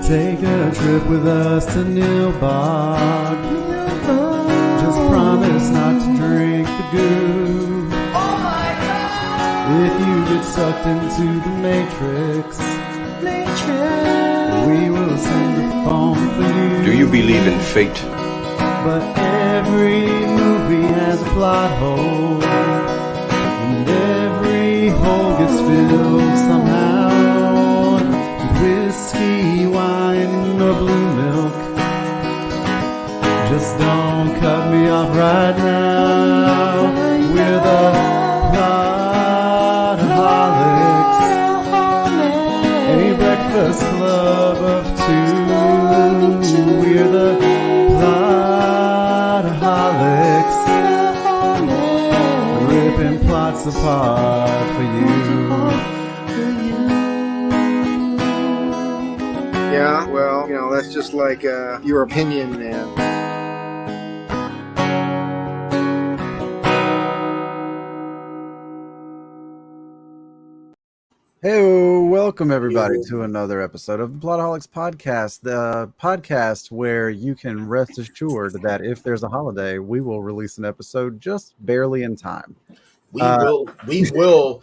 Take a trip with us to Nilbog. Just promise not to drink the goo. Oh my God! If you get sucked into the Matrix, we will send a phone for you. Do you believe in fate? But every movie has a plot hole, and every hole gets filled somehow. Whiskey, wine, or blue milk. Just don't cut me off right now. We're the Plotaholics, a breakfast club of two. We're the Plotaholics, ripping plots apart for you. Yeah, well, that's just like your opinion, man. Hey, welcome everybody to another episode of the Plotaholics podcast, the podcast where you can rest assured that if there's a holiday, we will release an episode just barely in time. We will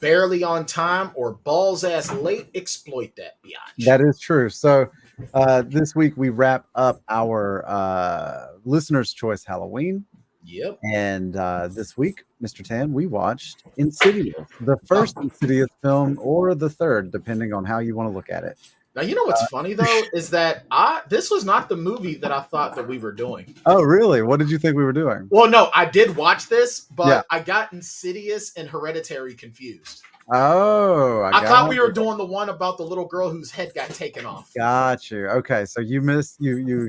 barely on time or balls ass late exploit that biatch. That is true. So this week we wrap up our listener's choice Halloween. Yep. And this week, Mr. Tan, we watched Insidious, the first Insidious film or the third, depending on how you want to look at it. Now, you know what's funny, though, is that this was not the movie that I thought that we were doing. Oh, really? What did you think we were doing? Well, no, I did watch this, but I got Insidious and Hereditary confused. Oh, I thought we were doing the one about the little girl whose head got taken off. Got you. Okay, so you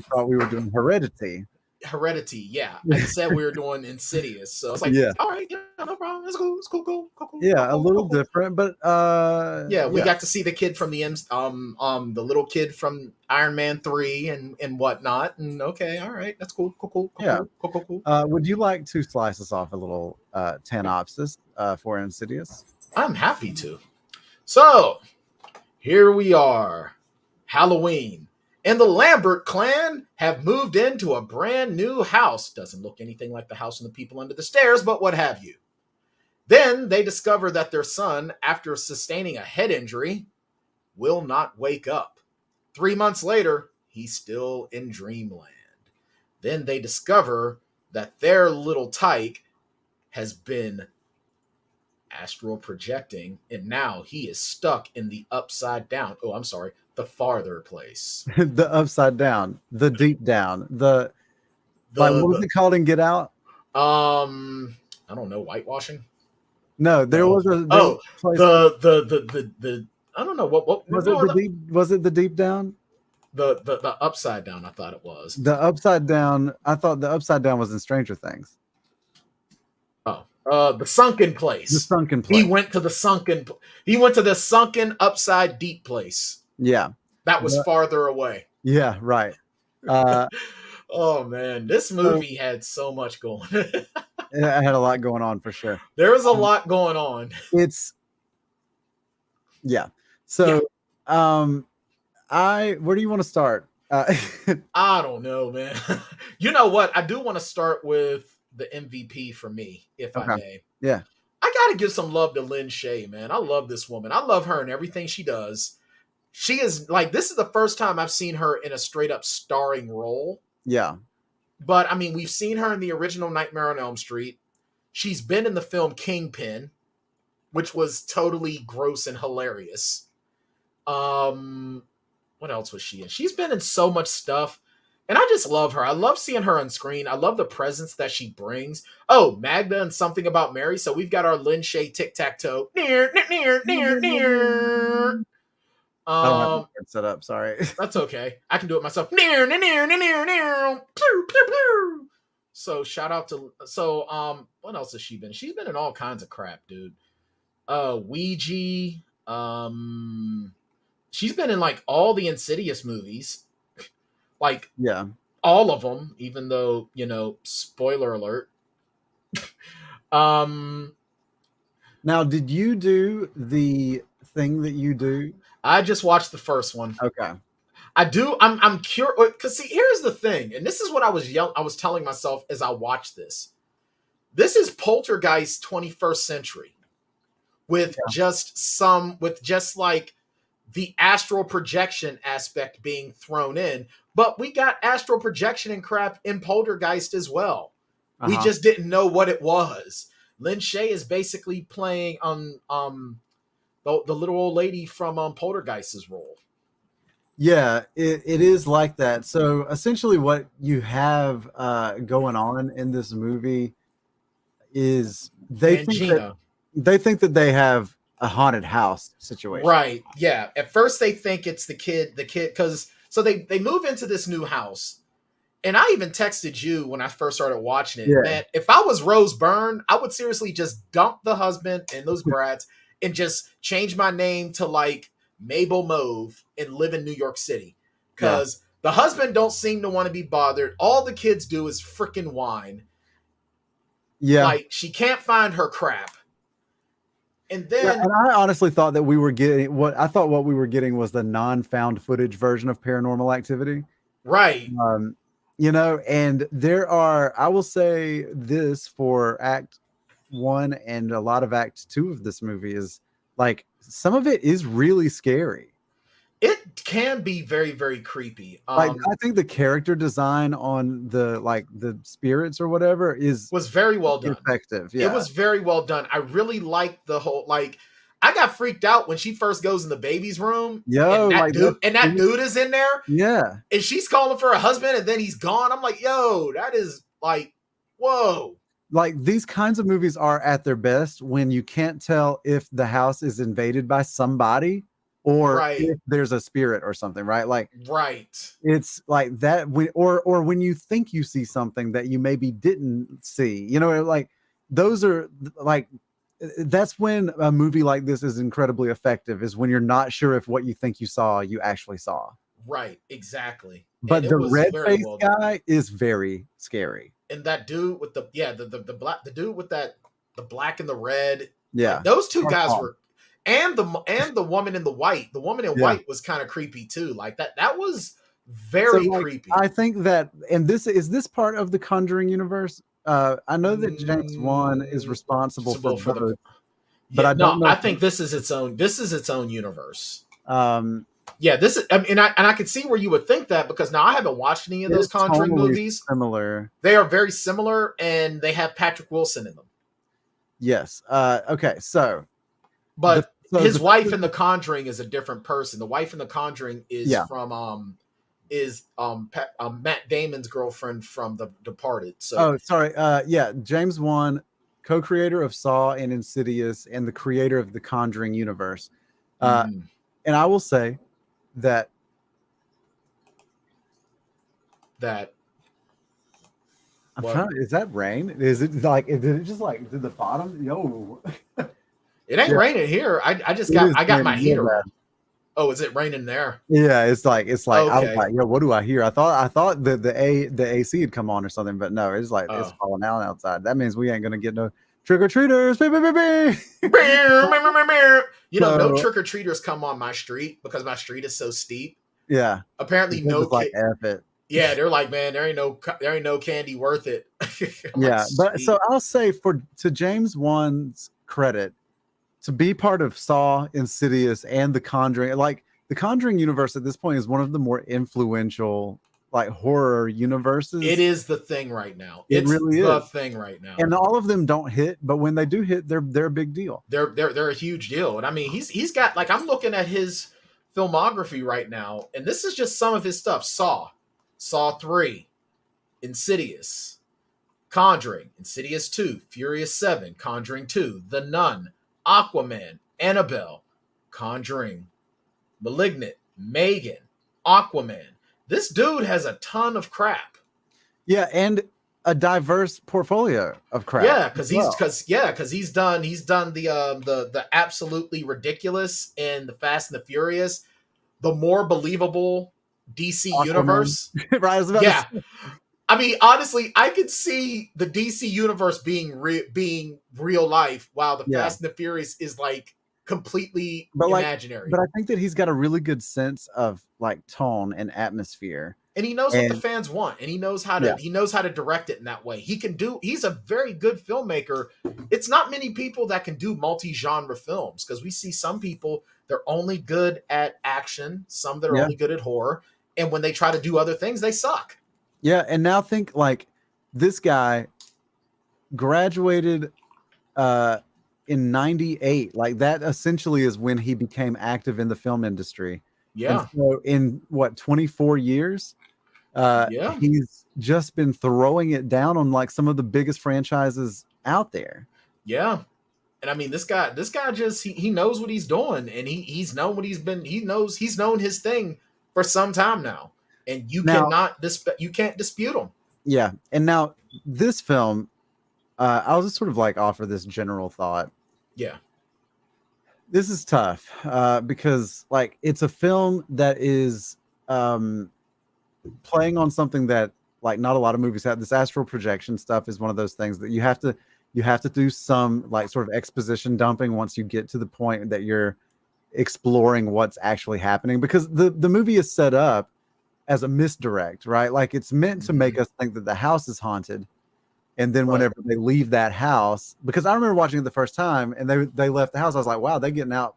thought we were doing Heredity, yeah. I said we were doing Insidious, so I was like, all right, yeah, no problem. It's cool. Yeah, a little different, but we got to see the kid from the the little kid from Iron Man 3 and whatnot, and okay, all right, that's cool. Cool. Would you like to slice us off a little tanopsis for Insidious? I'm happy to. So here we are, Halloween. And the Lambert clan have moved into a brand new house. Doesn't look anything like the house and the people under the stairs, but what have you. Then they discover that their son, after sustaining a head injury, will not wake up. 3 months later, he's still in dreamland. Then they discover that their little tyke has been astral projecting, and now he is stuck in the upside down. Oh, I'm sorry. The farther place. The upside down, the deep down, what was it called in Get Out? I don't know, whitewashing. No, there was a place. The I don't know what was it. Was it the deep down? The upside down. I thought it was the upside down. I thought the upside down was in Stranger Things. The sunken place. The sunken place. He went to the sunken upside deep place. Yeah. That was farther away. Yeah, right. Oh man, this movie had so much going. It had a lot going on for sure. There was a lot going on. So where do you want to start? I don't know, man. You know what? I do want to start with the MVP for me, if I may. Yeah. I gotta give some love to Lynn Shay, man. I love this woman. I love her and everything she does. She is this is the first time I've seen her in a straight up starring role. Yeah. But I mean, we've seen her in the original Nightmare on Elm Street. She's been in the film Kingpin, which was totally gross and hilarious. What else was she in? She's been in so much stuff. And I just love her. I love seeing her on screen. I love the presence that she brings. Oh, Magda and Something About Mary. So we've got our Lynn Shay tic-tac-toe. Near. I don't have it set up. Sorry. That's okay. I can do it myself. Near. So shout out to what else has she been? She's been in all kinds of crap, dude. Ouija. She's been in all the Insidious movies. All of them, even though, spoiler alert. Now, did you do the thing that you do? I just watched the first one. Okay. I do. I'm curious because see, here's the thing, and this is what I was telling myself as I watched this. This is Poltergeist 21st century with just like the astral projection aspect being thrown in, but we got astral projection and crap in Poltergeist as well. We just didn't know what it was. Lin Shaye is basically playing the little old lady from Poltergeist's role. Yeah, it is like that. So essentially what you have going on in this movie is they think that they have a haunted house situation. Right. Yeah. At first they think it's the kid, because so they move into this new house. And I even texted you when I first started watching it. Yeah. Man, if I was Rose Byrne, I would seriously just dump the husband and those brats and just change my name to like Mabel Mauve and live in New York City. Because the husband don't seem to want to be bothered. All the kids do is freaking whine. Yeah. Like, she can't find her crap. And then... and I honestly thought that we were getting... what we were getting was the non-found footage version of Paranormal Activity. Right. You know, and there are... I will say this for Act 1 and a lot of Act 2 of this movie is, like, some of it is really scary. It can be very, very creepy. Like, I think the character design on the spirits or whatever was very well done. Effective. Yeah. It was very well done. I really liked the whole, like, I got freaked out when she first goes in the baby's room. Yo, and that dude is in there. Yeah. And she's calling for a husband and then he's gone. I'm like, yo, that is like, whoa. Like, these kinds of movies are at their best when you can't tell if the house is invaded by somebody or if there's a spirit or something, right? Like, it's like that, or when you think you see something that you maybe didn't see, you know, like those are like, that's when a movie like this is incredibly effective, is when you're not sure if what you think you saw, you actually saw. Right, exactly. But the red-faced guy is very scary. And that dude with the dude with the black and the red. Yeah. Like, those two guys were, and the woman in the white. The woman in white was kind of creepy too. Like that was very creepy. I think that, and is this part of the Conjuring universe? I know that James Wan is responsible for both, but I don't know. I think this is its own. This is its own universe. Yeah, this is, and I could see where you would think that, because now I haven't watched any of those Conjuring movies. Similar. They are very similar, and they have Patrick Wilson in them. Yes. Okay. So, but his wife in The Conjuring is a different person. The wife in The Conjuring is from Matt Damon's girlfriend from The Departed. So, James Wan, co-creator of Saw and Insidious, and the creator of the Conjuring universe. And I will say that is that rain? Is it like, did it just like, did the bottom? Yo, it ain't raining here. I got my heater on. Oh, is it raining there? Yeah, it's like okay. I was like, yo, what do I hear? I thought the AC had come on or something, but no, it's like it's falling out outside. That means we ain't gonna get no trick or treaters. You know, no trick or treaters come on my street because my street is so steep. Yeah. Apparently, no like F it. Yeah, they're like, man, there ain't no candy worth it. Yeah, but so I'll say, to James Wan's credit, to be part of Saw, Insidious, and The Conjuring, like the Conjuring universe at this point is one of the more influential like horror universes. It is the thing right now. It really is the thing right now. And all of them don't hit, but when they do hit, they're a big deal. They're a huge deal. And I mean, he's got, like, I'm looking at his filmography right now, and this is just some of his stuff. Saw 3, Insidious, Conjuring, Insidious 2, Furious 7, Conjuring 2, The Nun, Aquaman, Annabelle, Conjuring, Malignant, Megan, Aquaman. This dude has a ton of crap. Yeah, and a diverse portfolio of crap. Yeah, because he's done the absolutely ridiculous in the Fast and the Furious, the more believable DC Aquaman. Universe. Right, yeah. I mean, honestly, I could see the DC universe being real life, while the Fast and the Furious is like completely but imaginary. but I think that he's got a really good sense of like tone and atmosphere. And he knows what the And fans want, and he knows how yeah, to direct it in that way. He's a very good filmmaker. It's not many people that can do multi-genre films, because we see some people, they're only good at action, some that are yeah, only good at horror, and when they try to do other things, they suck. yeah. And now think like this guy graduated uh in 98. Like that essentially is when he became active in the film industry. And Yeah. so in what, 24 years, Yeah. he's just been throwing it down on like some of the biggest franchises out there. Yeah. And I mean, this guy just he knows what he's doing, and he's known what he's known his thing for some time now, and Now, you can't dispute him. yeah, and now this film, I'll just sort of like offer this general thought. Yeah. This is tough because like it's a film that is playing on something that like not a lot of movies have. This astral projection stuff is one of those things that you have to do some like sort of exposition dumping once you get to the point that you're exploring what's actually happening, because the movie is set up as a misdirect, right? Like it's meant to make us think that the house is haunted. And then Right. whenever they leave that house, because I remember watching it the first time and they left the house, I was like, wow, they're getting out.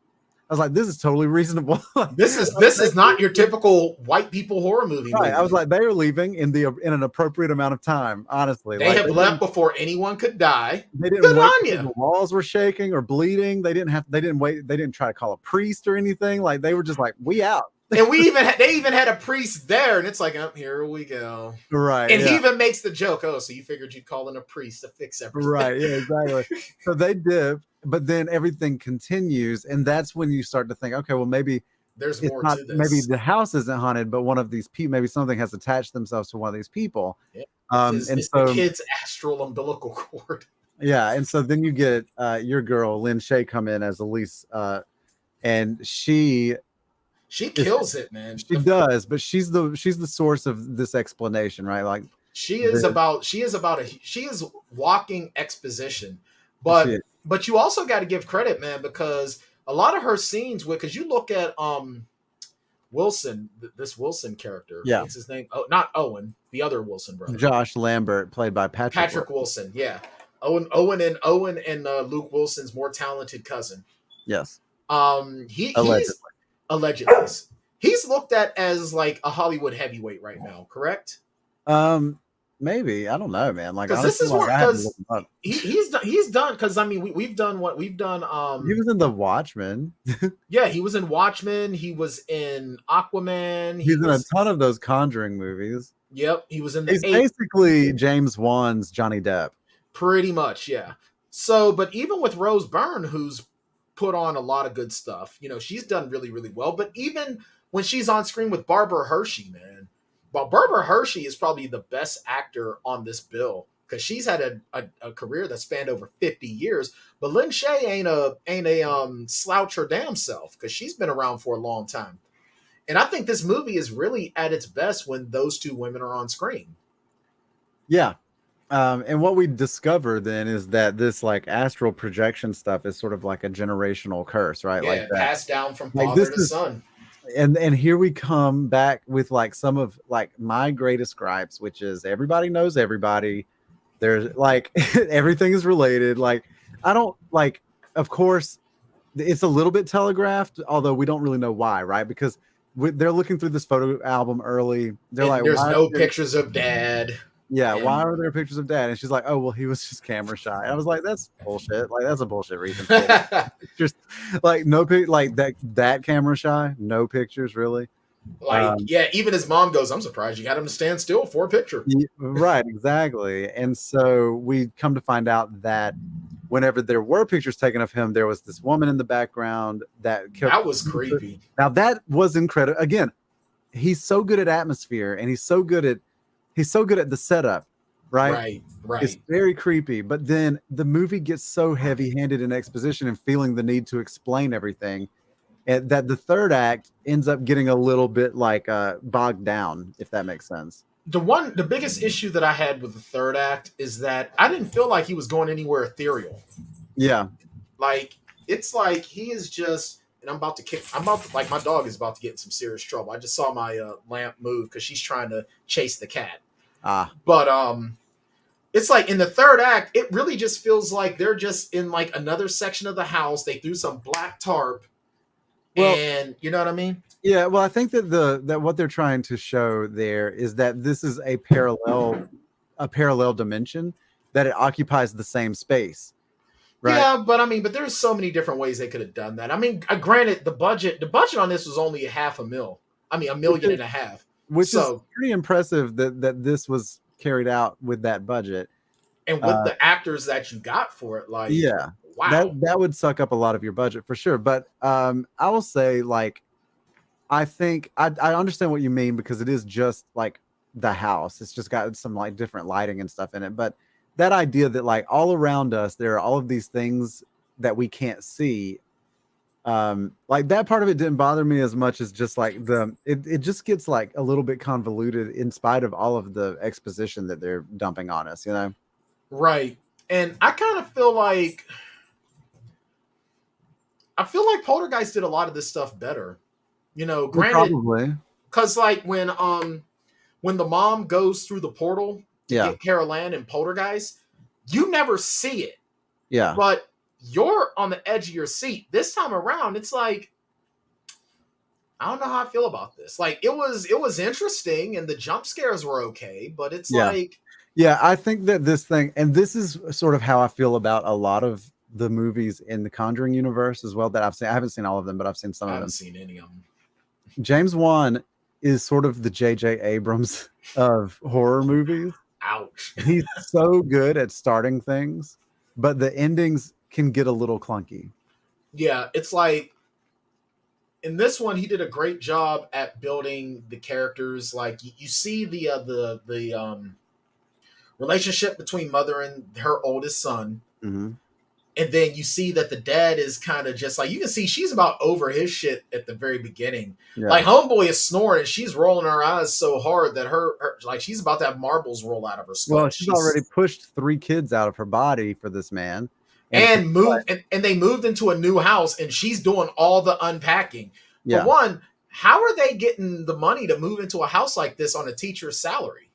I was like, this is totally reasonable. This is not your typical white people horror movie. Right. I was like, they are leaving in an appropriate amount of time, honestly. They Like have left before anyone could die. they didn't Good wait on until you. the walls were shaking or bleeding. They didn't wait, they didn't try to call a priest or anything. Like they were just like, we out. And they even had a priest there, and it's like, oh, here we go. Right. And yeah. he even makes the joke, oh, so you figured you'd call in a priest to fix everything. Right. Yeah, exactly. So they dip, but then everything continues. And that's when you start to think, okay, well, maybe There's it's more not, to this. maybe the house isn't haunted, but one of these people, maybe something has attached themselves to one of these people. Yeah. And It's so the kid's astral umbilical cord. yeah, and so then you get your girl Lynn Shay come in as Elise, and she kills it, man. She does, but she's the source of this explanation, right? Like she is walking exposition. But you also got to give credit, man, because a lot of her scenes because you look at Wilson, this Wilson character. Yeah. What's his name? Oh, not Owen, the other Wilson brother. Josh Lambert, played by Patrick Wilson. Yeah. Owen and Luke Wilson's more talented cousin. Yes. Allegedly. He's looked at as like a Hollywood heavyweight right now, correct? Maybe, I don't know, man. Like this is like, because he's done because I mean we've done he was in The Watchmen. Yeah, he was in Watchmen. He was in Aquaman. He's in a ton of those Conjuring movies. Yep, he was in He's basically James Wan's Johnny Depp. Pretty much, yeah. So, but even with Rose Byrne, who's put on a lot of good stuff, she's done really, really well. But even when she's on screen with Barbara Hershey, man, well, Barbara Hershey is probably the best actor on this bill because she's had a career that spanned over 50 years. But Lynn Shay ain't a slouch her damn self because she's been around for a long time. And I think this movie is really at its best when those two women are on screen. Yeah. And what we discover then is that this like astral projection stuff is sort of like a generational curse, right? Yeah, like that. Passed down from father to son. And here we come back with like some of like my greatest gripes, which is everybody knows everybody. There's like everything is related. Like I don't like, of course, it's a little bit telegraphed, although we don't really know why, right? Because they're looking through this photo album early. They're like, there's no pictures of dad. Yeah, why are there pictures of dad? And she's like, oh, well, he was just camera shy. I was like, that's bullshit. Like, that's a bullshit reason. Just like no like that camera shy, no pictures, really. Like, yeah, even his mom goes, I'm surprised you got him to stand still for a picture. Right, exactly. And so we come to find out that whenever there were pictures taken of him, there was this woman in the background that was creepy. Now that was incredible. Again, he's so good at atmosphere and he's so good at the setup, right? Right. It's very creepy, but then the movie gets so heavy-handed in exposition and feeling the need to explain everything, and that the third act ends up getting a little bit like bogged down, if that makes sense. The biggest issue that I had with the third act is that I didn't feel like he was going anywhere ethereal. Yeah. Like it's like he is just. And I'm about to like my dog is about to get in some serious trouble. I just saw my lamp move because she's trying to chase the cat. But it's like in the third act, it really just feels like they're just in like another section of the house. They threw some black tarp, and you know what I mean? Yeah, well, I think that that what they're trying to show there is that this is a parallel dimension, that it occupies the same space. Right? Yeah, but I mean, but there's so many different ways they could have done that. I mean, granted, the budget on this was only $500,000. I mean, $1.5 million. Which is pretty impressive that this was carried out with that budget. And with the actors that you got for it, like, yeah, wow, that would suck up a lot of your budget for sure. But I will say, like, I think I understand what you mean, because it is just like the house. It's just got some like different lighting and stuff in it. But that idea that like all around us, there are all of these things that we can't see. Like that part of it didn't bother me as much as just like it just gets like a little bit convoluted in spite of all of the exposition that they're dumping on us, you know? Right. And I kind of feel like Poltergeist did a lot of this stuff better. You know, granted, probably because like when the mom goes through the portal to get Carol Ann and Poltergeist, you never see it. Yeah. But you're on the edge of your seat. This time around, it's like, I don't know how I feel about this. Like it was interesting and the jump scares were okay, but it's like, yeah, I think that this thing, and this is sort of how I feel about a lot of the movies in the Conjuring universe as well that I've seen. I haven't seen all of them, but I've seen some of them. I haven't seen any of them. James Wan is sort of the J.J. Abrams of horror movies. Ouch. He's so good at starting things, but the endings can get a little clunky. Yeah, it's like in this one, he did a great job at building the characters. Like you see the relationship between mother and her oldest son. Mm-hmm. And then you see that the dad is kind of just like, you can see she's about over his shit at the very beginning. Yeah. Like homeboy is snoring and she's rolling her eyes so hard that her like she's about to have marbles roll out of her skull. Well, she's already pushed 3 kids out of her body for this man. And they moved into a new house and she's doing all the unpacking. Yeah. For one, how are they getting the money to move into a house like this on a teacher's salary?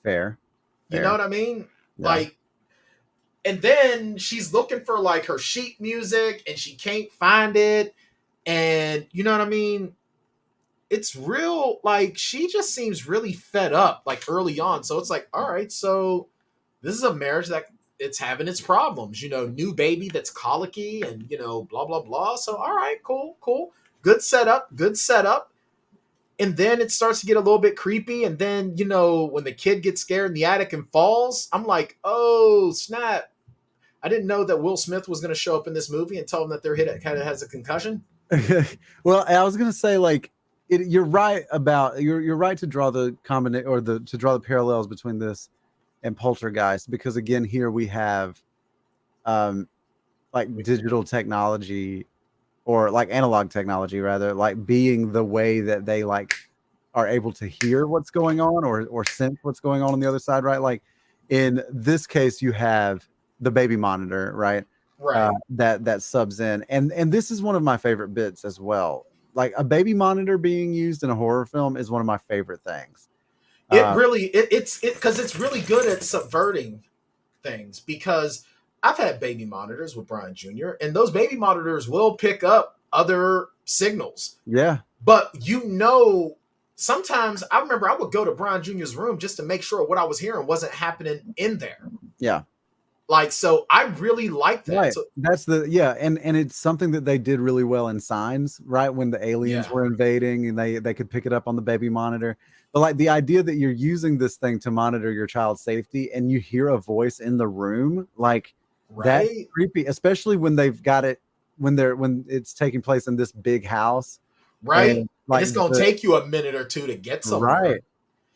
Fair. You know what I mean? Yeah. Like, and then she's looking for like her sheet music and she can't find it. And you know what I mean? It's real, like she just seems really fed up like early on. So it's like, all right, so this is a marriage that it's having its problems, you know, new baby that's colicky and, you know, blah, blah, blah. So, all right, cool. Good setup. And then it starts to get a little bit creepy. And then, you know, when the kid gets scared in the attic and falls, I'm like, oh, snap. I didn't know that Will Smith was going to show up in this movie and tell him that their hit kind of has a concussion. Well, I was going to say, like, you're right about you're right to draw the combination or to draw the parallels between this and Poltergeist, because again, here we have like digital technology, or like analog technology rather, like being the way that they like are able to hear what's going on or sense what's going on the other side, right? Like in this case, you have the baby monitor, right? Right. That subs in, and this is one of my favorite bits as well. Like a baby monitor being used in a horror film is one of my favorite things. It's because it's really good at subverting things, because I've had baby monitors with Brian Jr. and those baby monitors will pick up other signals. Yeah. But you know, sometimes I remember I would go to Brian Jr.'s room just to make sure what I was hearing wasn't happening in there. Yeah. Like, so I really like that. Right. So, that's and it's something that they did really well in Signs, right? When the aliens were invading and they could pick it up on the baby monitor. But like the idea that you're using this thing to monitor your child's safety and you hear a voice in the room, like that's creepy, especially when they've got it when it's taking place in this big house. Right. And like it's gonna take you a minute or two to get somewhere. Right.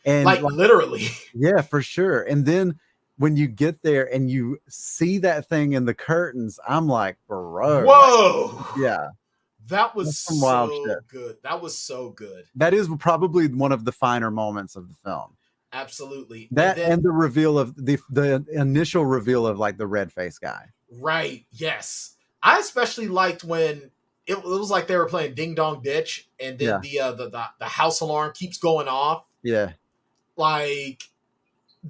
And like literally. Yeah, for sure. And then when you get there and you see that thing in the curtains, I'm like, bro. Whoa. Like, yeah. That was so good. That was so good. That is probably one of the finer moments of the film. Absolutely. That and the reveal of the initial reveal of like the red face guy. Right. Yes. I especially liked when it was like they were playing Ding Dong Ditch, and then the house alarm keeps going off. Yeah. Like,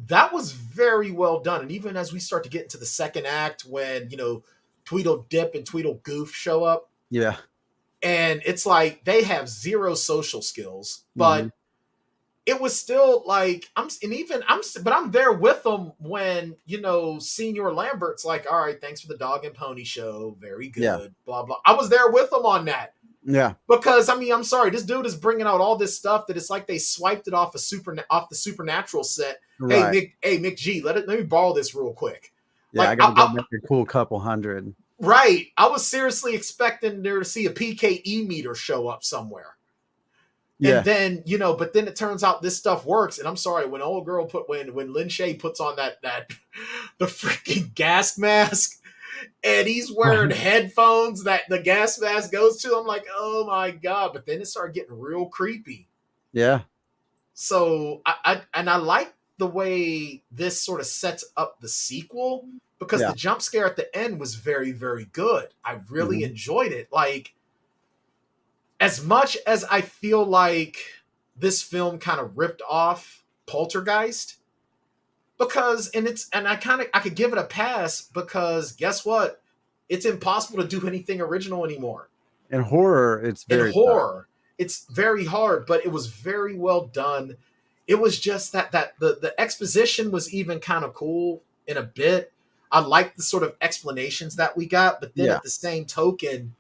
that was very well done. And even as we start to get into the second act, when, you know, Tweedledip and Tweedlegoof show up, Yeah. and it's like they have zero social skills, but Mhm. it was still like I'm there with them when, you know, Senior Lambert's like, all right, thanks for the dog and pony show, very good, Yeah. blah blah. I was there with them on that. Yeah. Because I mean, I'm sorry, this dude is bringing out all this stuff that it's like they swiped it off off the Supernatural set. Right. Hey Mick G, let me borrow this real quick. Yeah, Like, I gotta go make a cool couple hundred. right, I was seriously expecting there to see a PKE meter show up somewhere. Yeah. And then, you know, but then it turns out this stuff works. And I'm sorry, when old girl when Lin Shay puts on that the freaking gas mask, and he's wearing headphones that the gas mask goes to, I'm like, oh my God. But then it started getting real creepy. Yeah. So I like the way this sort of sets up the sequel, because the jump scare at the end was very, very good. I really enjoyed it. Like, as much as I feel like this film kind of ripped off Poltergeist, because I could give it a pass, because guess what? It's impossible to do anything original anymore. In horror, it's very tough. It's very hard, but it was very well done. It was just that the exposition was even kind of cool in a bit. I liked the sort of explanations that we got, but then at the same token,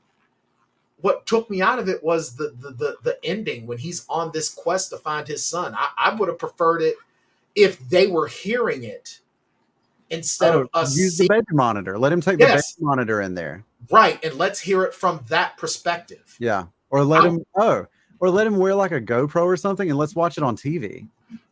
what took me out of it was the ending when he's on this quest to find his son. I would have preferred it if they were hearing it instead of us. Use the baby monitor. Let him take the baby monitor in there. Right, and let's hear it from that perspective. Yeah. Or let him wear like a GoPro or something, and let's watch it on TV.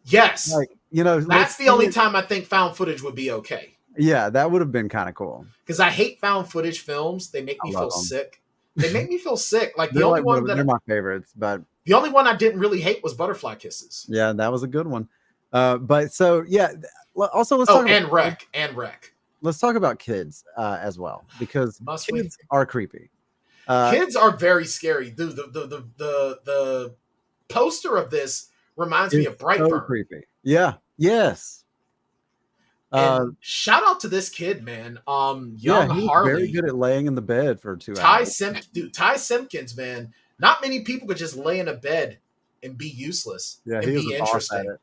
Yes. Like, you know, that's the only time I think found footage would be okay. Yeah, that would have been kind of cool. Because I hate found footage films. They make me feel sick. They make me feel sick. Like, the only one they're my favorites, but the only one I didn't really hate was Butterfly Kisses. Yeah, that was a good one. But so yeah, also let's talk about Wreck. Let's talk about kids as well, because kids are creepy. Kids are very scary. Dude, the poster of this reminds me of Brightburn. So creepy. Yeah. Yes. Shout out to this kid, man. Young he's Harley, very good at laying in the bed for 2 hours. Ty Simpkins, man. Not many people could just lay in a bed and be useless. Yeah, and he was be a boss at interesting. it.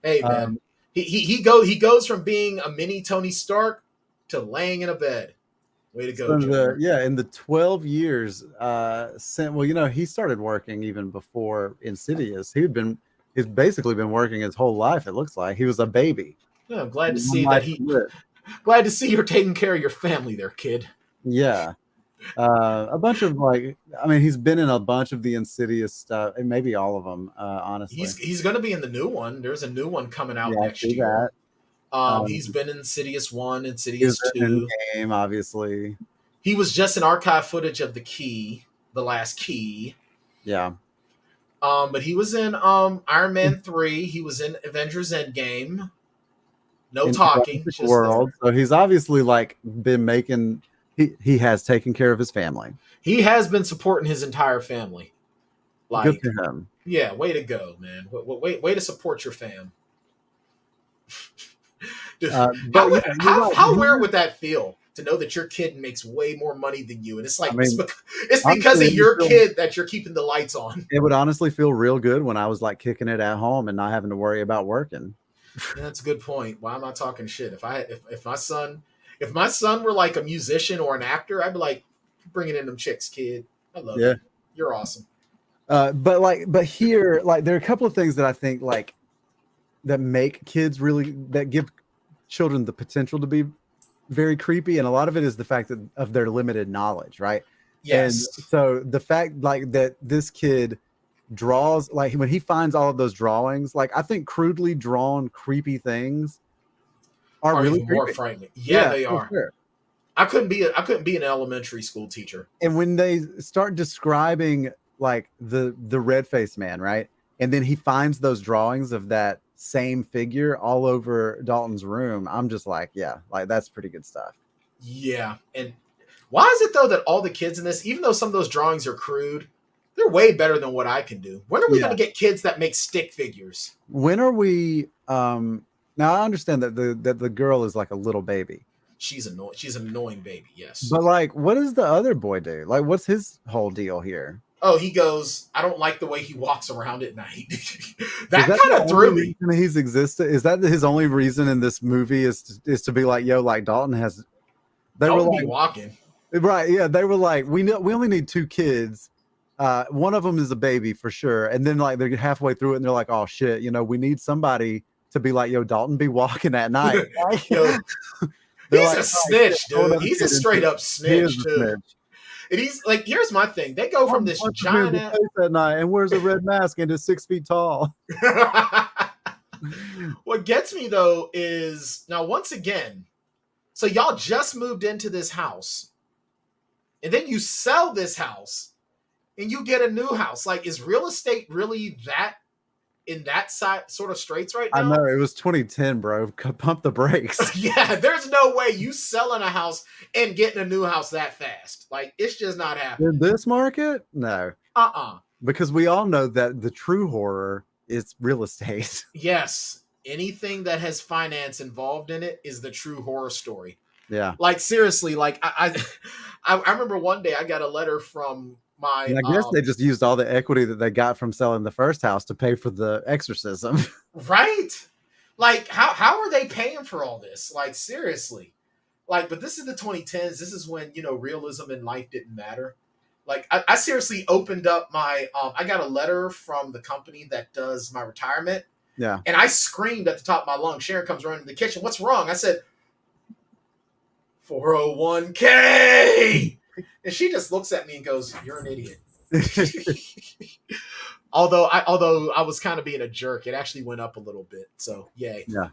Hey, man, he goes from being a mini Tony Stark to laying in a bed. Way to go, in the 12 years he started working even before Insidious. He's basically been working his whole life, it looks like. He was a baby. Yeah, I'm glad to see glad to see you're taking care of your family there, kid. Yeah. A bunch of he's been in a bunch of the Insidious stuff, and maybe all of them, honestly. He's going to be in the new one. There's a new one coming out next year. He's been in Insidious 1, Insidious 2. Game, obviously. He was just in archive footage of The Last Key. Yeah. But he was in Iron Man 3. He was in Avengers Endgame. No talking. World. So he's obviously been making. He has taken care of his family. He has been supporting his entire family. Good for him. Yeah, way to go, man. Way to support your fam. Dude, how weird would that feel to know that your kid makes way more money than you, and it's like it's because of your kid that you're keeping the lights on? It would honestly feel real good when I was kicking it at home and not having to worry about working. Yeah, that's a good point. Why am I talking shit? If my son were like a musician or an actor, I'd be like, bringing in them chicks, kid. I love you. You're awesome. But here, there are a couple of things that I think that make kids that give children the potential to be very creepy, and a lot of it is the fact of their limited knowledge, right? Yes. And so the fact that this kid draws, when he finds all of those drawings, I think crudely drawn creepy things are really even more frightening. Yeah, they are. Sure. I couldn't be an elementary school teacher. And when they start describing the red-faced man, right? And then he finds those drawings of that same figure all over Dalton's room, I'm just that's pretty good stuff. Yeah. And Why is it though that all the kids in this, even though some of those drawings are crude, they're way better than what I can do? When are we going to get kids that make stick figures? When are we? Now I understand that the girl is like a little baby. She's annoying. She's an annoying baby. Yes. But like, what does the other boy do? Like, what's his whole deal here? Oh, he goes, I don't like the way he walks around at night. that kind of threw me. He's existed. Is that his only reason in this movie is to be like, yo, like Dalton has. They Dalton were like walking. Right. Yeah. They were like, we only need 2 kids. One of them is a baby for sure. And then like they're halfway through it and they're like, oh shit, we need somebody to be like, yo, Dalton be walking at night. Yo, he's a snitch, dude. He's a straight up snitch, too. And he's like, here's my thing. They go from this giant at night and wears a red mask and is 6 feet tall. What gets me though is now once again, so y'all just moved into this house, and then you sell this house, and you get a new house. Like, is real estate really that in that side sort of straits right now? I know, it was 2010, bro. Pump the brakes. Yeah, there's no way you selling a house and getting a new house that fast. Like, it's just not happening. In this market? No. Because we all know that the true horror is real estate. Yes. Anything that has finance involved in it is the true horror story. Yeah. Like, seriously, like I remember one day I got a letter from my... And I guess they just used all the equity that they got from selling the first house to pay for the exorcism. Right? Like, how are they paying for all this? Like, seriously. Like, but this is the 2010s. This is when, realism in life didn't matter. Like, I seriously opened up my... I got a letter from the company that does my retirement. Yeah. And I screamed at the top of my lungs. Sharon comes running in the kitchen. What's wrong? I said, 401k. And she just looks at me and goes, you're an idiot. Although I was kind of being a jerk, it actually went up a little bit. So yay. Yeah.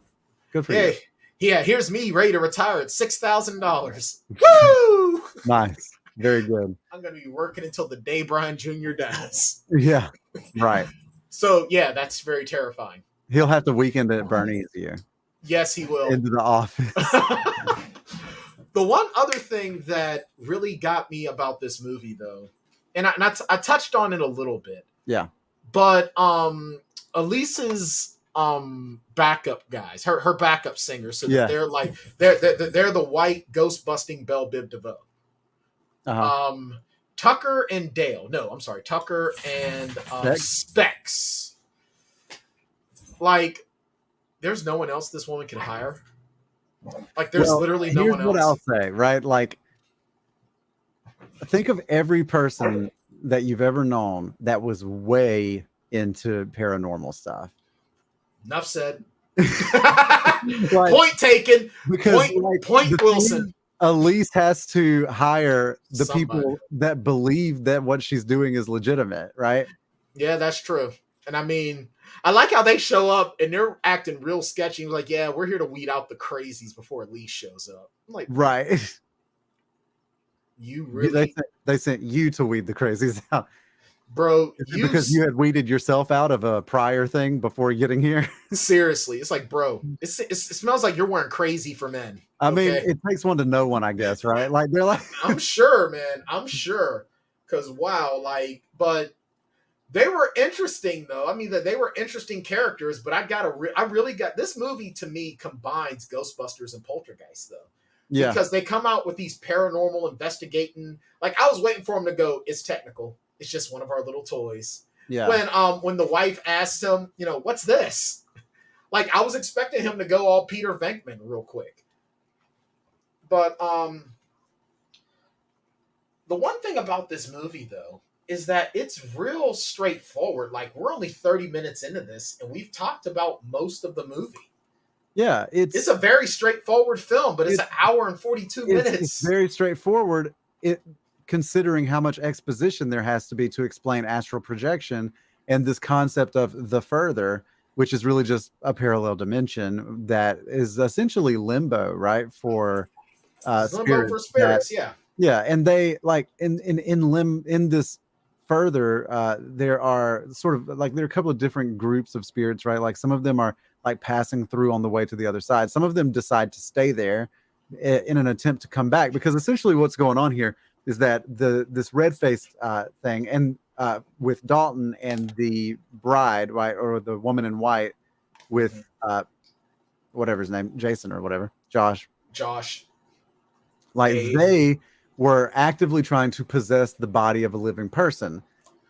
Good for you. Yeah, here's me ready to retire at $6,000. Woo! Nice. Very good. I'm gonna be working until the day Brian Jr. dies. Yeah. Right. So yeah, that's very terrifying. He'll have to weekend at burn easier. Yes, he will. Into the office. The one other thing that really got me about this movie, though, and I touched on it a little bit. Yeah. But Elise's backup guys, her backup singers, so that they're like they're the white ghost busting Belle Biv DeVoe. Uh-huh. Tucker and Dale. No, I'm sorry, Tucker and Specs. Like, there's no one else this woman can hire. Like, there's literally no one else. Here's what I'll say, right? Like, think of every person that you've ever known that was way into paranormal stuff. Enough said. Like, point taken. Because point Wilson. Elise has to hire the people that believe that what she's doing is legitimate, right? Yeah, that's true. And I mean, I like how they show up and they're acting real sketchy. Like, yeah, we're here to weed out the crazies before Elise shows up. I'm like, right. You really? They sent you to weed the crazies out. Bro, because you had weeded yourself out of a prior thing before getting here. Seriously, it's like, bro, it smells like you're wearing crazy for men. I mean, it takes one to know one, I guess, right? Like, they're like, I'm sure, man. I'm sure. Because, wow, like, but they were interesting, though. I mean, they were interesting characters, but I really got this movie to me combines Ghostbusters and Poltergeist, though. Yeah. Because they come out with these paranormal investigating. Like, I was waiting for them to go, it's technical. It's just one of our little toys. Yeah. When the wife asked him, what's this? Like, I was expecting him to go all Peter Venkman real quick. But the one thing about this movie, though, is that it's real straightforward. Like, we're only 30 minutes into this, and we've talked about most of the movie. Yeah, it's a very straightforward film, but it's an hour and 42 minutes. It's very straightforward. Considering how much exposition there has to be to explain astral projection and this concept of the further, which is really just a parallel dimension that is essentially limbo, right? For limbo for spirits, yeah. And they like in this further, there are sort of like there are a couple of different groups of spirits, right? Like some of them are like passing through on the way to the other side. Some of them decide to stay there. in an attempt to come back, because essentially what's going on here is that this red-faced thing, and with Dalton and the bride, right, or the woman in white with whatever his name, Jason or whatever, Josh, like Dave. they were actively trying to possess the body of a living person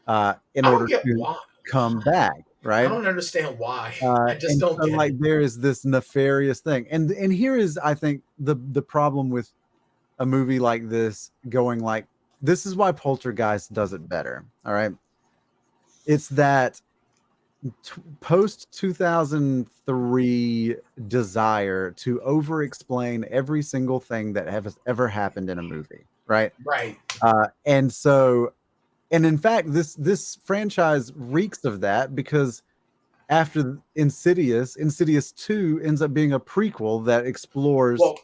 in I order don't get to why. come back, I right? don't understand why. I just And don't so, get like, it. there is this nefarious thing, and here is, I think, the problem with a movie like this going like this is why Poltergeist does it better. All right, it's that post 2003 desire to over explain every single thing that has ever happened in a movie, right? Right. And so, and in fact, this franchise reeks of that, because after Insidious 2 ends up being a prequel that explores. Well,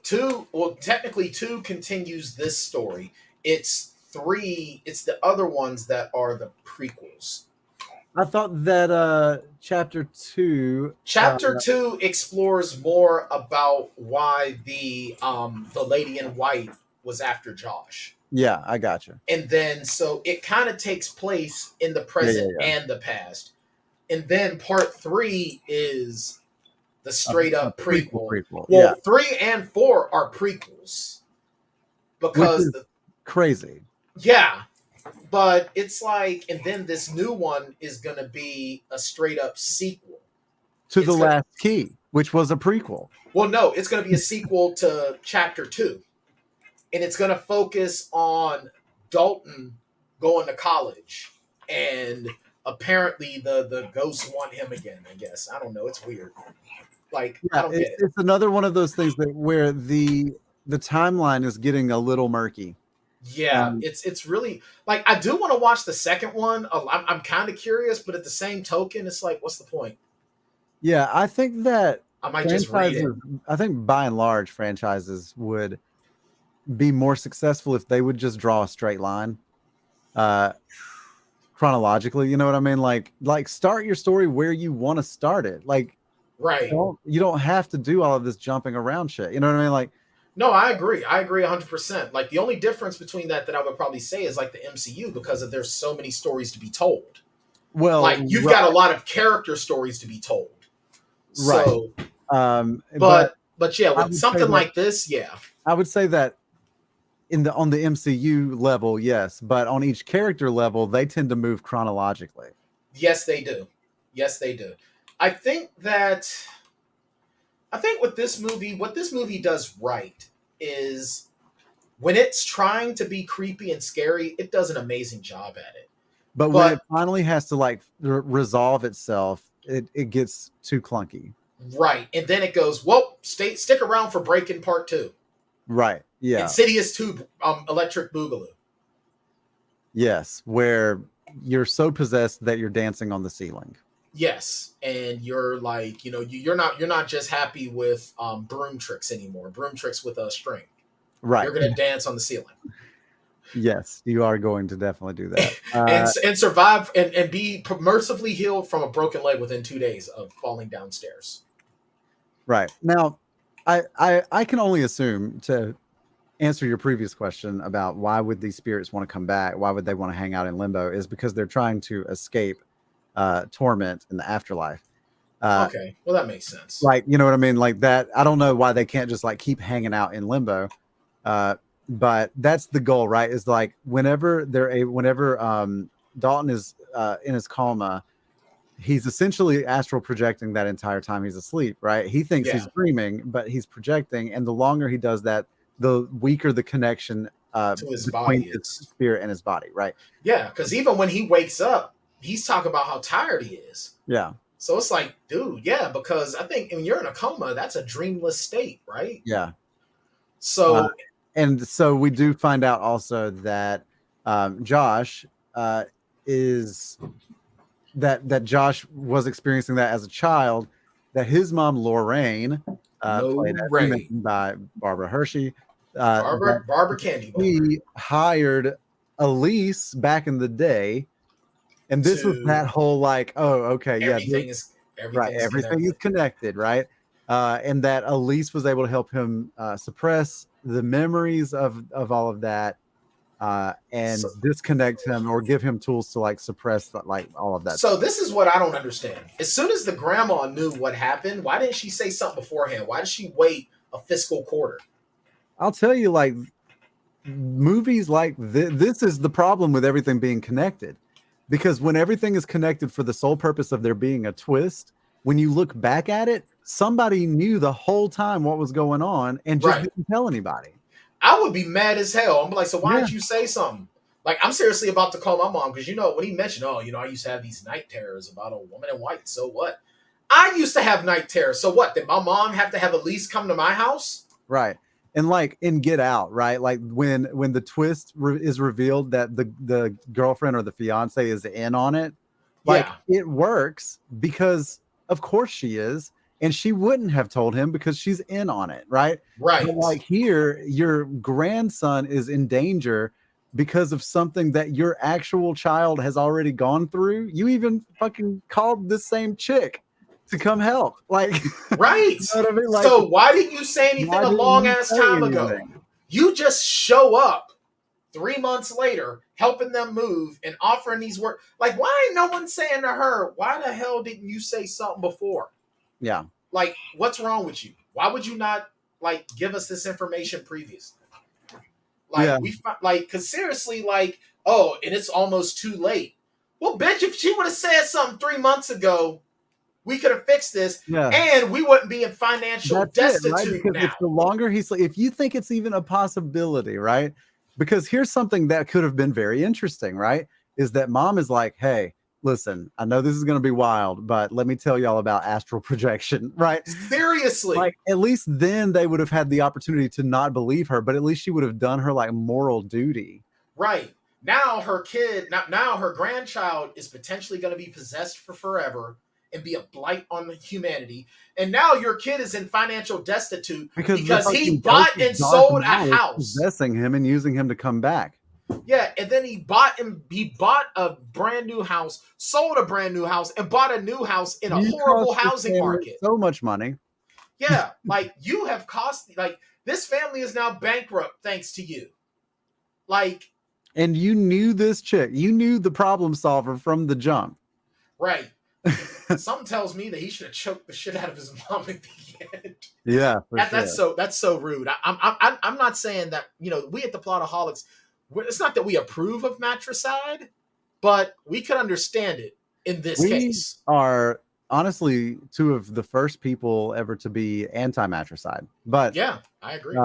technically, 2 continues this story. It's 3. It's the other ones that are the prequels. I thought that chapter 2 Chapter 2 explores more about why the lady in white was after Josh. yeah, I gotcha. And then so it kind of takes place in the present and the past. And then part 3 is the straight up prequel. Well, yeah. 3 and 4 are prequels. Because crazy. Yeah. But it's like, and then this new one is going to be a straight up sequel to The Last Key, which was a prequel. Well, no, it's going to be a sequel to chapter 2. And it's going to focus on Dalton going to college. And apparently the ghosts want him again, I guess. I don't know. It's weird. Like, I don't get it. It's another one of those things that where the timeline is getting a little murky. Yeah, it's really like, I do want to watch the second one. I'm kind of curious, but at the same token, it's like, what's the point? Yeah, I think that I might just read it. I think by and large, franchises would be more successful if they would just draw a straight line, chronologically. You know what I mean? Like start your story where you want to start it. Like, right? You don't have to do all of this jumping around shit. You know what I mean? Like. No, I agree. I agree 100%. Like, the only difference between that I would probably say is like the MCU, because there's so many stories to be told. Well, like, you've got a lot of character stories to be told. Right. So, but yeah, with something like this, yeah. I would say that on the MCU level, yes, but on each character level, they tend to move chronologically. Yes, they do. Yes, they do. I think with this movie, what this movie does right is when it's trying to be creepy and scary, it does an amazing job at it. But when it finally has to like resolve itself, it gets too clunky. Right. And then it goes, well, stick around for Breaking Part 2. Right. Yeah. Insidious 2, Electric Boogaloo. Yes, where you're so possessed that you're dancing on the ceiling. Yes, and you're like, you're not just happy with broom tricks anymore. Broom tricks with a string. Right. You're going to dance on the ceiling. Yes, you are going to definitely do that. and survive and be mercifully healed from a broken leg within 2 days of falling downstairs. Right. Now, I can only assume, to answer your previous question about why would these spirits want to come back, why would they want to hang out in limbo, is because they're trying to escape torment in the afterlife. Okay, well, that makes sense. Like, you know what I mean? Like that. I don't know why they can't just like keep hanging out in limbo. But that's the goal, right? Is like whenever Dalton is in his coma, he's essentially astral projecting that entire time he's asleep, right? He thinks he's dreaming, but he's projecting, and the longer he does that, the weaker the connection to his between body, his spirit and his body, right? Yeah, because even when he wakes up, he's talking about how tired he is. Yeah. So it's like, dude, yeah, because I think when you're in a coma, that's a dreamless state, right? Yeah. So, and so we do find out also that Josh is that Josh was experiencing that as a child, that his mom, Lorraine, played by Barbara Hershey. Barbara Candy. He hired Elise back in the day. And this was that whole like, oh, okay, everything is connected, right? and that Elise was able to help him suppress the memories of all of that, and So, disconnect him or give him tools to like suppress like all of that so stuff. this is what I don't understand. As soon as the grandma knew what happened, why didn't she say something beforehand? Why did she wait a fiscal quarter? I'll tell you, like movies like this is the problem with everything being connected, because when everything is connected for the sole purpose of there being a twist, when you look back at it, somebody knew the whole time what was going on and just Right. didn't tell anybody. I would be mad as hell. I'm like, so why Yeah. didn't you say something? Like, I'm seriously about to call my mom because, you know, when he mentioned, oh, you know, I used to have these night terrors about a woman in white. So what? I used to have night terrors. So what? Did my mom have to have Elise come to my house? Right. And like in Get Out, right? Like when the twist is revealed that the girlfriend or the fiance is in on it, like Yeah. it works because of course she is, and she wouldn't have told him because she's in on it, right? Right. But like here, your grandson is in danger because of something that your actual child has already gone through. You even fucking called this same chick to come help. Like, Right. you know what I mean? Like, So why didn't you say anything why a didn't long you ass say time ago? anything? You just show up 3 months later, helping them move and offering these work. Like, why ain't no one saying to her, why the hell didn't you say something before? Yeah. Like, what's wrong with you? Why would you not like give us this information previously? Like, Yeah. because seriously, like, oh, and it's almost too late. Well, bitch, if she would have said something 3 months ago, we could have fixed this, Yeah. and we wouldn't be in financial That's it, right? destitute Because now. if the longer he's like, if you think it's even a possibility, right? Because here's something that could have been very interesting, right? Is that mom is like, hey, listen, I know this is going to be wild, but let me tell y'all about astral projection, right? Seriously. Like, at least then they would have had the opportunity to not believe her, but at least she would have done her like moral duty. Right. Now her kid, now her grandchild is potentially going to be possessed for forever and be a blight on humanity. And now your kid is in financial destitute because he bought and sold a house, possessing him and using him to come back. Yeah, and then he bought a brand new house, sold a brand new house, and bought a new house in a horrible housing market. So much money. Yeah, like you have cost, like this family is now bankrupt thanks to you. Like, and you knew this chick, you knew the problem solver from the jump. Right. Something tells me that he should have choked the shit out of his mom at the end. Yeah, that's so rude. I'm not saying that, you know, we at the Plotaholics, it's not that we approve of matricide, but we could understand it in this case. We are honestly two of the first people ever to be anti-matricide, but yeah, I agree.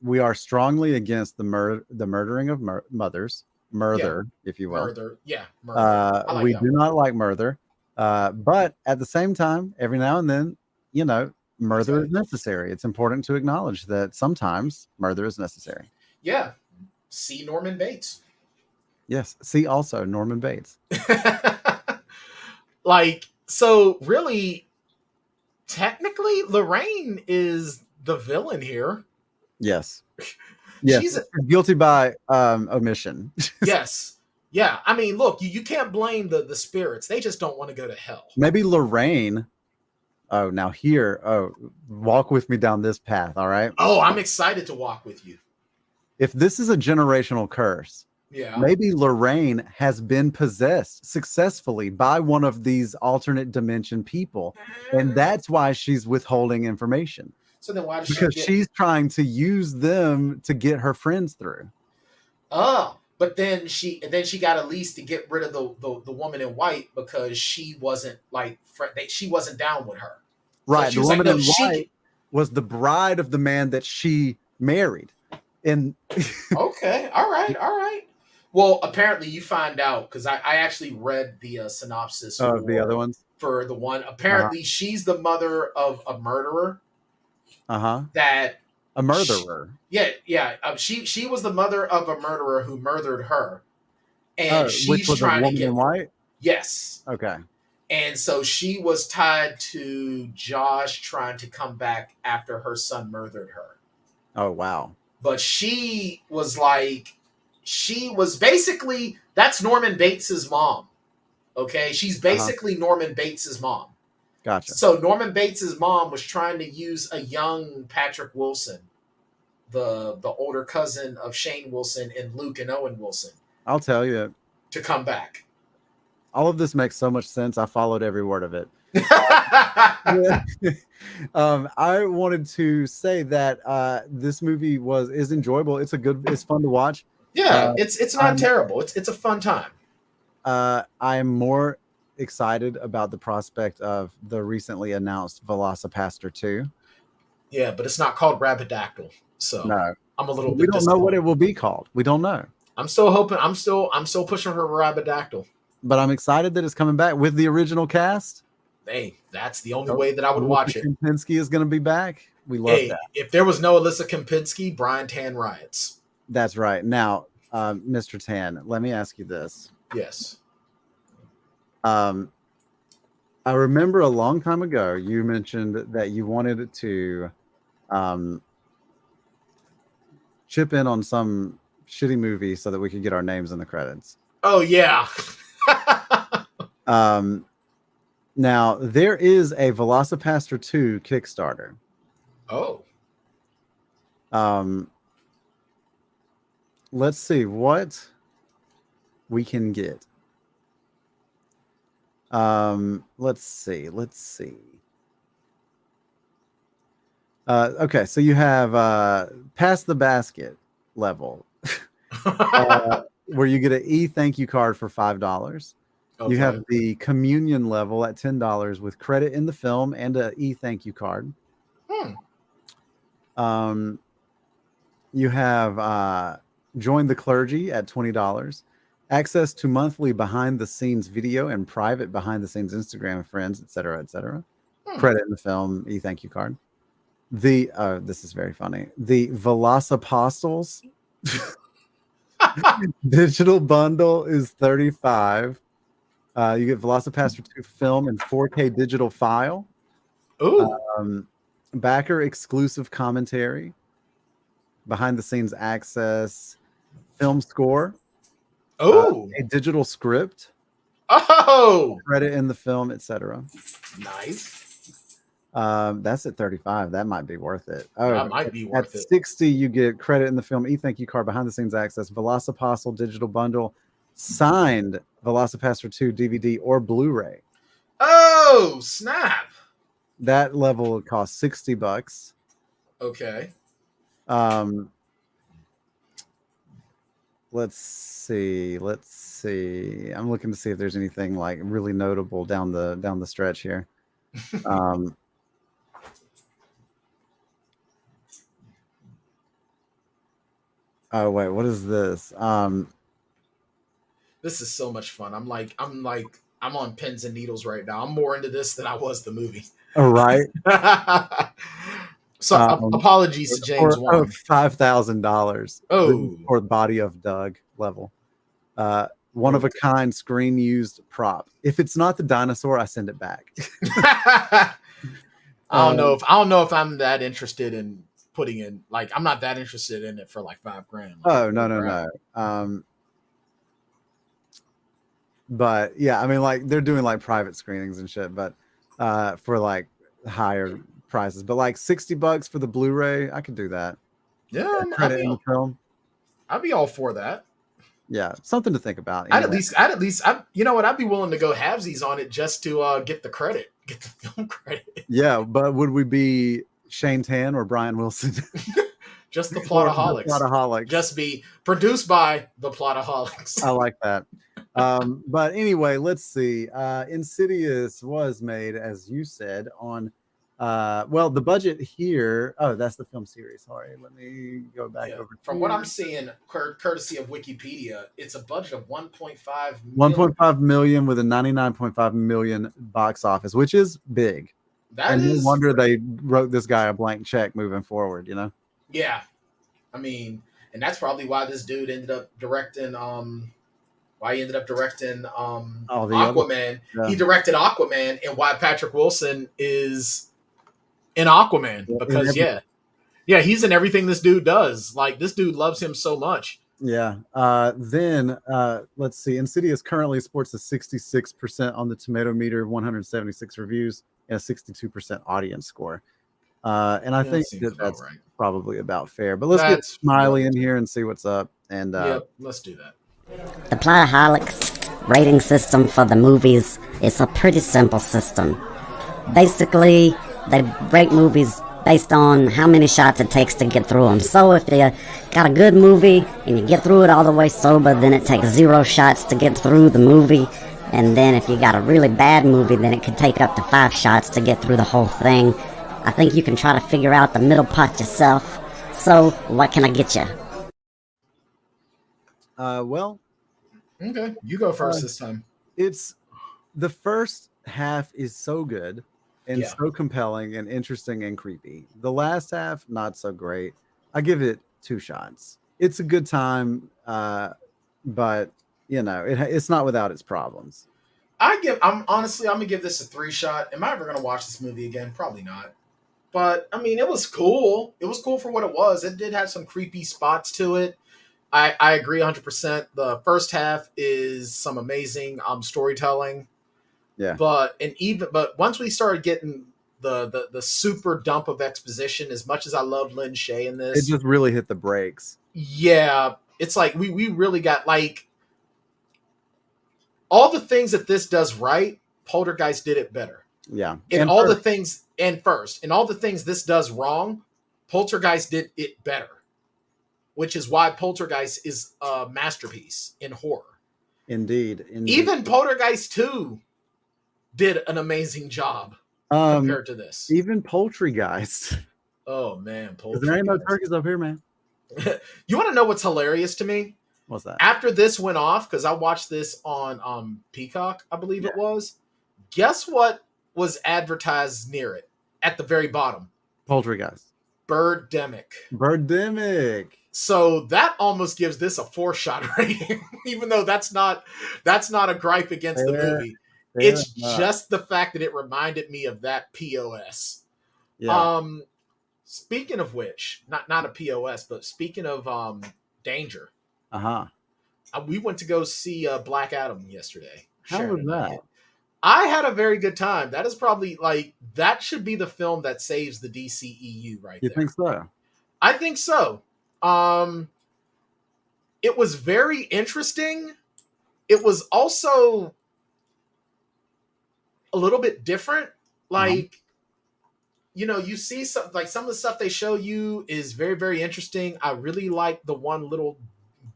We are strongly against the murdering of mothers, if you will. Murder. Like we do not like murder, but at the same time, every now and then, you know, murder is necessary. It's important to acknowledge that sometimes murder is necessary. Yeah. See Norman Bates. Yes. See also Norman Bates. Like, so really, technically, Lorraine is the villain here. Yes. Yes. She's guilty by omission. Yes. Yeah. I mean, look, you can't blame the spirits. They just don't want to go to hell. Maybe Lorraine. Oh, now here. Oh, walk with me down this path. All right. Oh, I'm excited to walk with you. If this is a generational curse, yeah, maybe Lorraine has been possessed successfully by one of these alternate dimension people, and that's why she's withholding information. So then why does because she's trying to use them to get her friends through. Oh, but then she got Elise to get rid of the woman in white because she wasn't like she wasn't down with her. Right. So the woman in white was the bride of the man that she married. And okay, all right. Well, apparently you find out because I actually read the synopsis of the other ones for the one. Apparently, she's the mother of a murderer. That a murderer. She was the mother of a murderer who murdered her, and she's trying to get in white. Yes. Okay. And so she was tied to Josh trying to come back after her son murdered her. Oh wow. But she was basically, that's Norman Bates's mom. Okay. She's basically Norman Bates's mom. Gotcha. So Norman Bates's mom was trying to use a young Patrick Wilson, the older cousin of Shane Wilson and Luke and Owen Wilson, I'll tell you, to come back. all of this makes so much sense. I followed every word of it. I wanted to say that this movie is enjoyable. It's fun to watch. Yeah, it's not terrible. It's a fun time. I'm more excited about the prospect of the recently announced Velocipaster 2. Yeah, but it's not called Rabidactyl. So No, I'm a little bit we don't know what disappointed. it will be called. We don't know. I'm still hoping. I'm still pushing for Rabidactyl. But I'm excited that it's coming back with the original cast. Hey, that's the only way that I would watch it. Kempinski is going to be back. We love that. If there was no Alyssa Kempinski, Brian Tan riots. That's right. Now, Mr. Tan, let me ask you this. Yes. I remember a long time ago you mentioned that you wanted to chip in on some shitty movie so that we could get our names in the credits. Oh yeah. Now there is a Velocipaster 2 Kickstarter. Oh. Let's see what we can get. Let's see. Okay, so you have Pass the Basket level, where you get an thank you card for $5. Okay. You have the Communion level at $10 with credit in the film and a thank you card. You have Join the Clergy at $20. Access to monthly behind-the-scenes video and private behind-the-scenes Instagram and friends, etc., etc. Credit in the film, thank you card. This is very funny. The Velocipostles digital bundle is $35. You get Velocipaster 2 film and 4K digital file. Ooh. Backer exclusive commentary, behind-the-scenes access, film score. Oh, a digital script. Oh, Credit in the film, etc. Nice. That's at $35. That might be worth it. That might be worth it. At $60, you get credit in the film, thank you card, behind the scenes access, Velocipassel digital bundle, signed Velocipaster 2 DVD or Blu-ray. Oh, snap! That level would cost $60. Okay. Let's see. I'm looking to see if there's anything like really notable down the stretch here. Oh wait, what is this? This is so much fun. I'm on pins and needles right now. I'm more into this than I was the movie. All right. So apologies to James Wan. $5,000. Oh, for the Body of Doug level. One of a kind screen used prop. If it's not the dinosaur, I send it back. I don't know if I'm that interested in putting in, like, I'm not that interested in it for like $5,000. Oh, no. But yeah, I mean, like, they're doing like private screenings and shit, but for like higher prices. But like $60 for the Blu-ray, I could do that. Yeah, credit in the film. I'd be all for that. Yeah, something to think about. Anyway. You know what? I'd be willing to go halvesies on it just to get the credit, get the film credit. Yeah, but would we be Shane Tan or Brian Wilson? Just the Plotaholics. Plotaholics. Just be produced by the Plotaholics. I like that. But anyway, let's see. Insidious was made, as you said, on the budget here. Oh, that's the film series. Sorry, let me go back over. From what I'm seeing, courtesy of Wikipedia, it's a budget of 1.5 1.5 million with a 99.5 million box office, which is big. No wonder they wrote this guy a blank check moving forward, you know? Yeah. I mean, and that's probably why this dude ended up directing Aquaman. Yeah. He directed Aquaman, and why Patrick Wilson is in Aquaman, because he's in everything this dude does. Like, this dude loves him so much. Yeah. Then let's see. Insidious currently sports a 66% on the tomato meter, 176 reviews, and a 62% audience score. And I think seems about that's right. probably about fair. But let's get That's Smiley in here and see what's up. And Yep, let's do that. The Plotaholics rating system for the movies is a pretty simple system. Basically, they rate movies based on how many shots it takes to get through them. So if you got a good movie and you get through it all the way sober, then it takes 0 shots to get through the movie. And then if you got a really bad movie, then it could take up to 5 shots to get through the whole thing. I think you can try to figure out the middle part yourself. So, what can I get you? well, Okay, you go first this time. it's the first half is so good and so compelling and interesting and creepy. The last half, not so great. I give it 2 shots. It's a good time, but it's not without its problems. I'm gonna give this a 3 shot. Am I ever gonna watch this movie again? Probably not. But I mean, it was cool. It was cool for what it was. It did have some creepy spots to it. I agree 100%. The first half is some amazing storytelling. Yeah. But once we started getting the super dump of exposition, as much as I love Lin Shaye in this, it just really hit the brakes. Yeah, it's like we really got like all the things that this does right. Poltergeist did it better. Yeah, And all the things this does wrong, Poltergeist did it better. Which is why Poltergeist is a masterpiece in horror. Indeed. Even Poltergeist 2 did an amazing job compared to this. Even Poultrygeist. Oh man, Is there any more turkeys up here, man? You want to know what's hilarious to me? What's that? After this went off, because I watched this on Peacock, I believe it was. Guess what was advertised near it at the very bottom? Poultrygeist. Birdemic. So that almost gives this a 4-shot rating, even though that's not a gripe against the movie. It's just the fact that it reminded me of that POS. Yeah. Speaking of which, not a POS, but speaking of Danger. We went to go see Black Adam yesterday. How was that? I had a very good time. That is probably that should be the film that saves the DCEU right there. You think so? I think so. It was very interesting. It was also a little bit different. You see some of the stuff they show you is very, very interesting. I really like the one little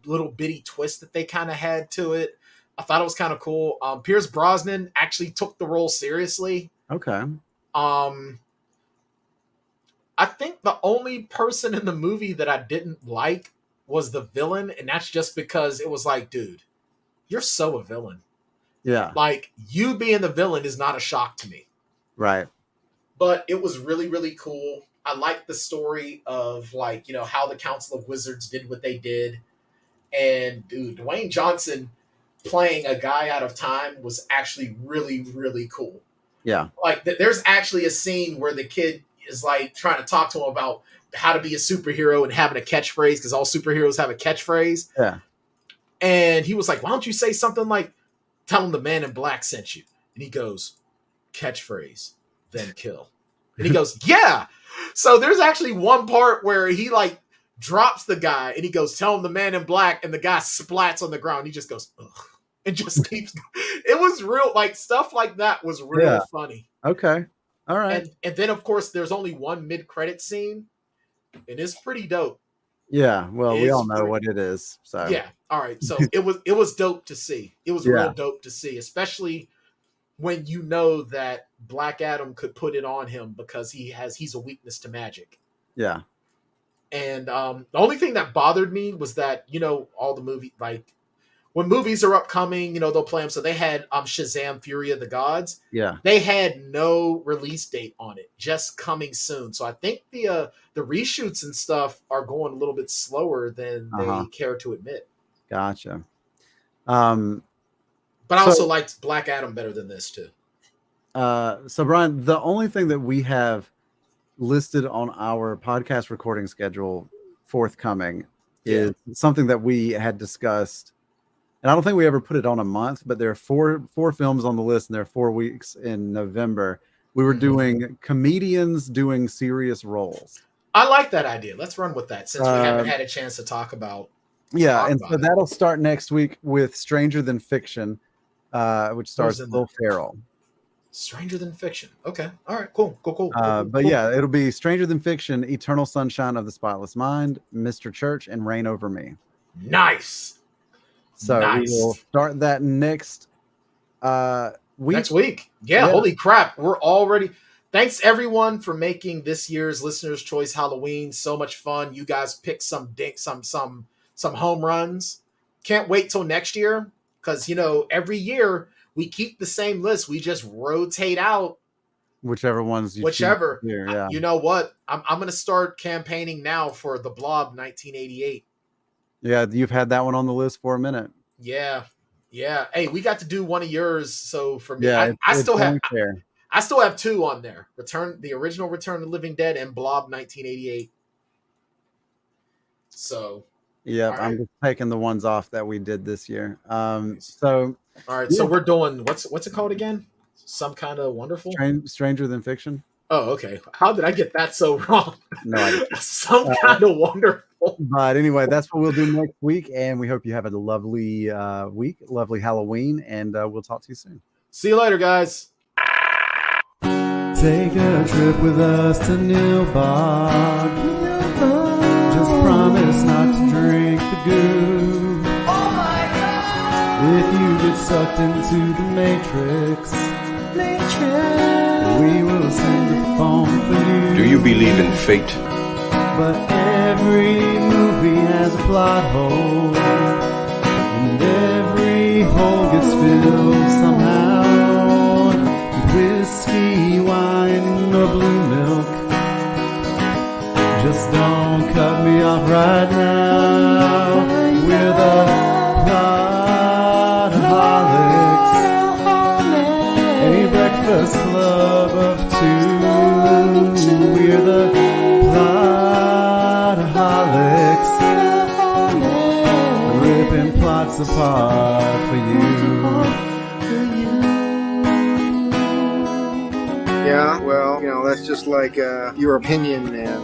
bitty twist that they kind of had to it. I thought it was kind of cool. Pierce Brosnan actually took the role seriously. Okay. I think the only person in the movie that I didn't like was the villain, and that's just because it was like, dude, you're so a villain. Yeah. Like, you being the villain is not a shock to me. Right. But it was really, really cool. I liked the story of, how the Council of Wizards did what they did. And, dude, Dwayne Johnson playing a guy out of time was actually really, really cool. Yeah. There's actually a scene where the kid is trying to talk to him about how to be a superhero and having a catchphrase, because all superheroes have a catchphrase. Yeah. And he was like, why don't you say something like, tell him the Man in Black sent you. And he goes, catchphrase, then kill. And he goes, yeah. So there's actually one part where he drops the guy and he goes, tell him the Man in Black, and the guy splats on the ground. He just goes, ugh, and just keeps. It was real, stuff like that was real funny. Okay. All right. And then, of course, there's only one mid-credit scene, and it's pretty dope. Yeah, well, we all know what it is. So yeah, all right. So it was dope to see. It was real dope to see, especially when you know that Black Adam could put it on him because he's a weakness to magic. Yeah. And the only thing that bothered me was that all the movie when movies are upcoming, they'll play them. So they had Shazam: Fury of the Gods. Yeah. They had no release date on it, just coming soon. So I think the reshoots and stuff are going a little bit slower than they care to admit. Gotcha. But I also liked Black Adam better than this too. So Brian, the only thing that we have listed on our podcast recording schedule forthcoming is something that we had discussed. And I don't think we ever put it on a month, but there are four films on the list, and there are 4 weeks in November. We were doing comedians doing serious roles. I like that idea. Let's run with that since we haven't had a chance to talk about. Yeah, and so that'll start next week with Stranger Than Fiction, which stars Will Ferrell. Stranger Than Fiction. Okay. All right. Cool. Yeah, it'll be Stranger Than Fiction, Eternal Sunshine of the Spotless Mind, Mr. Church, and Reign Over Me. Nice. So we will start that next week. Next week. Yeah. Holy crap. We're already. Thanks everyone for making this year's Listener's Choice Halloween so much fun. You guys picked some home runs. Can't wait till next year because every year we keep the same list. We just rotate out whichever ones you choose here, yeah. You know what? I'm going to start campaigning now for The Blob 1988. Yeah, you've had that one on the list for a minute. Yeah. Hey, we got to do one of yours. So for me, yeah, I still have two on there. The original Return of the Living Dead and Blob 1988. So yeah, right. I'm just taking the ones off that we did this year. So all right, so we're doing what's it called again? Some kind of wonderful Stranger Than Fiction. Oh, okay. How did I get that so wrong? No idea. Some kind of wonderful. But anyway, that's what we'll do next week, and we hope you have a lovely week, lovely Halloween, and we'll talk to you soon. See you later, guys. Take a trip with us to Nilbog. Just promise not to drink the goo. Oh my God! If you get sucked into the Matrix, we will send the phone for you. Do you believe in fate? But every movie has a plot hole, and every hole gets filled somehow. Whiskey, wine, or blue milk. Just don't cut me off right now. We're the Plotaholics, a breakfast club of two. We're the Plotaholics, ripping plots apart for you. Yeah, well, that's just like your opinion, man.